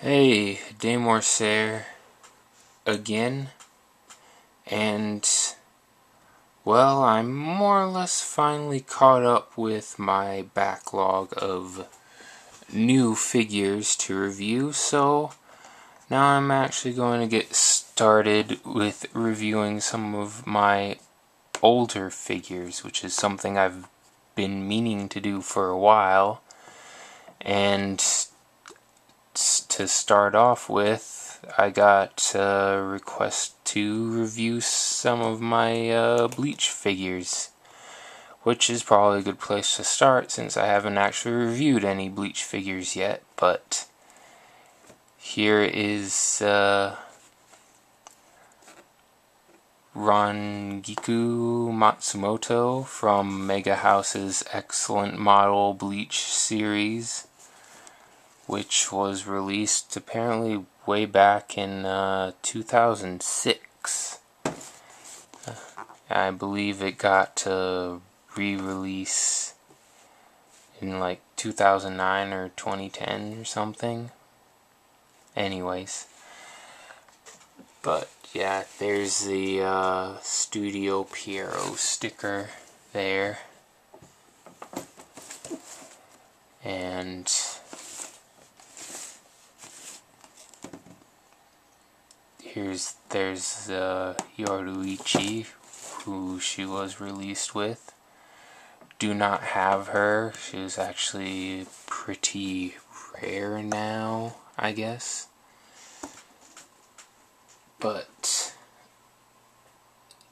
Hey, Demorsair again, and well, I'm more or less finally caught up with my backlog of new figures to review, so now I'm actually going to get started with reviewing some of my older figures, which is something I've been meaning to do for a while. And to start off with, I got a request to review some of my Bleach figures, which is probably a good place to start since I haven't actually reviewed any Bleach figures yet. But here is Rangiku Matsumoto from Mega House's excellent model Bleach series, which was released apparently way back in 2006. I believe it got re-release in like 2009 or 2010 or something. Anyways. But yeah, there's the Studio Pierrot sticker there. And there's Yoruichi, who she was released with. Do not have her. She was actually pretty rare now, I guess. But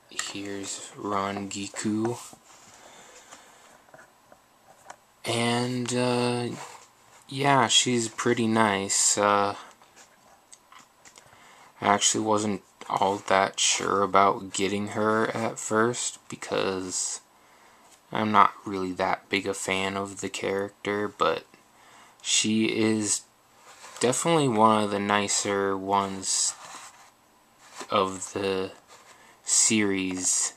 here's Rangiku. And yeah, she's pretty nice. I actually wasn't all that sure about getting her at first because I'm not really that big a fan of the character, but she is definitely one of the nicer ones of the series.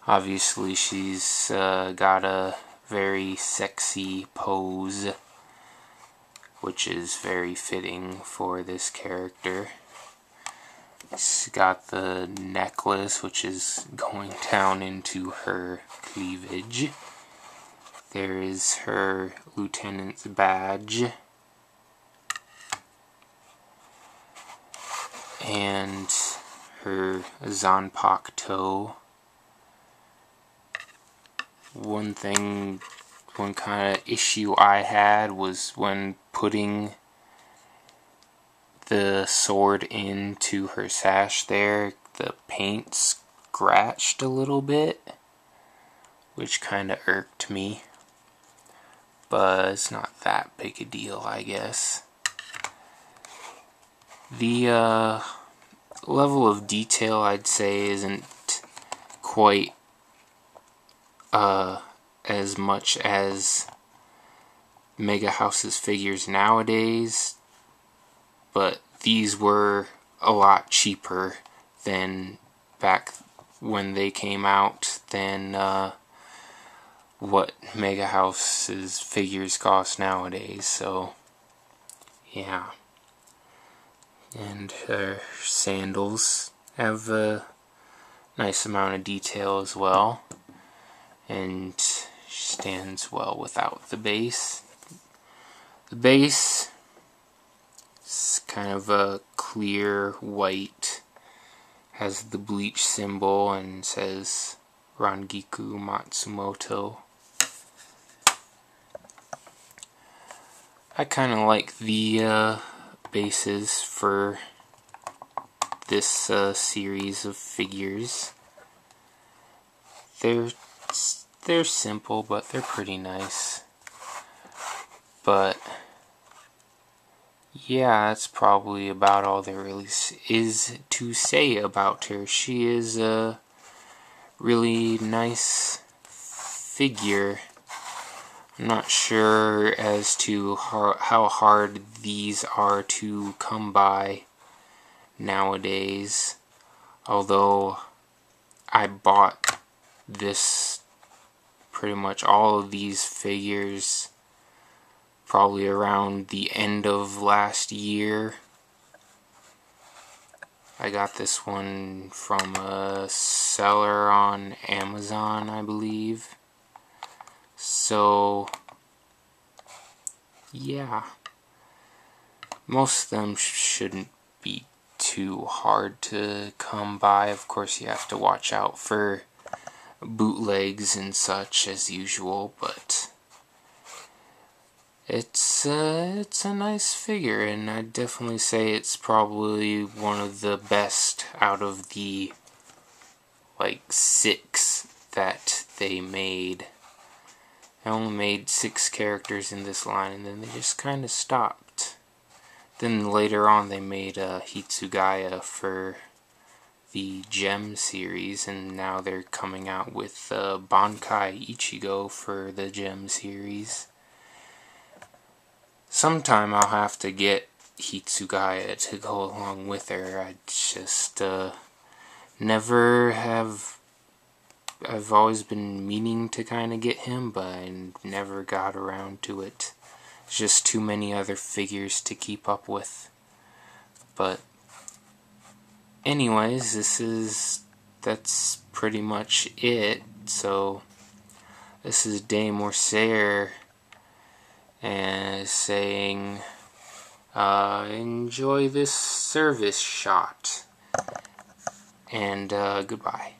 Obviously, she's got a very sexy pose, which is very fitting for this character. She's got the necklace, which is going down into her cleavage. There is her lieutenant's badge. And her Zanpakuto. One kind of issue I had was when putting the sword into her sash there, the paint scratched a little bit, which kind of irked me. But it's not that big a deal, I guess. The level of detail, I'd say, isn't quite as much as Mega House's figures nowadays, but these were a lot cheaper than back when they came out than what Mega House's figures cost nowadays, so yeah. And her sandals have a nice amount of detail as well, and she stands well without the base. The base is kind of a clear white, has the Bleach symbol, and says Rangiku Matsumoto. I kind of like the bases for this series of figures. They're simple, but they're pretty nice. But yeah, that's probably about all there really is to say about her. She is a really nice figure. I'm not sure as to how hard these are to come by nowadays, although I bought pretty much all of these figures probably around the end of last year. I got this one from a seller on Amazon, I believe. So, yeah. Most of them shouldn't be too hard to come by. Of course, you have to watch out for bootlegs and such as usual, but it's a nice figure, and I'd definitely say it's probably one of the best out of the like 6 that they made. They only made 6 characters in this line, and then they just kind of stopped. Then later on they made Hitsugaya for the Gem series, and now they're coming out with Bankai Ichigo for the Gem series. Sometime I'll have to get Hitsugaya to go along with her. I just never have. I've always been meaning to kind of get him, but I never got around to it. There's just too many other figures to keep up with. But anyways, that's pretty much it. So this is Dame Morsair and saying enjoy this service shot, and goodbye.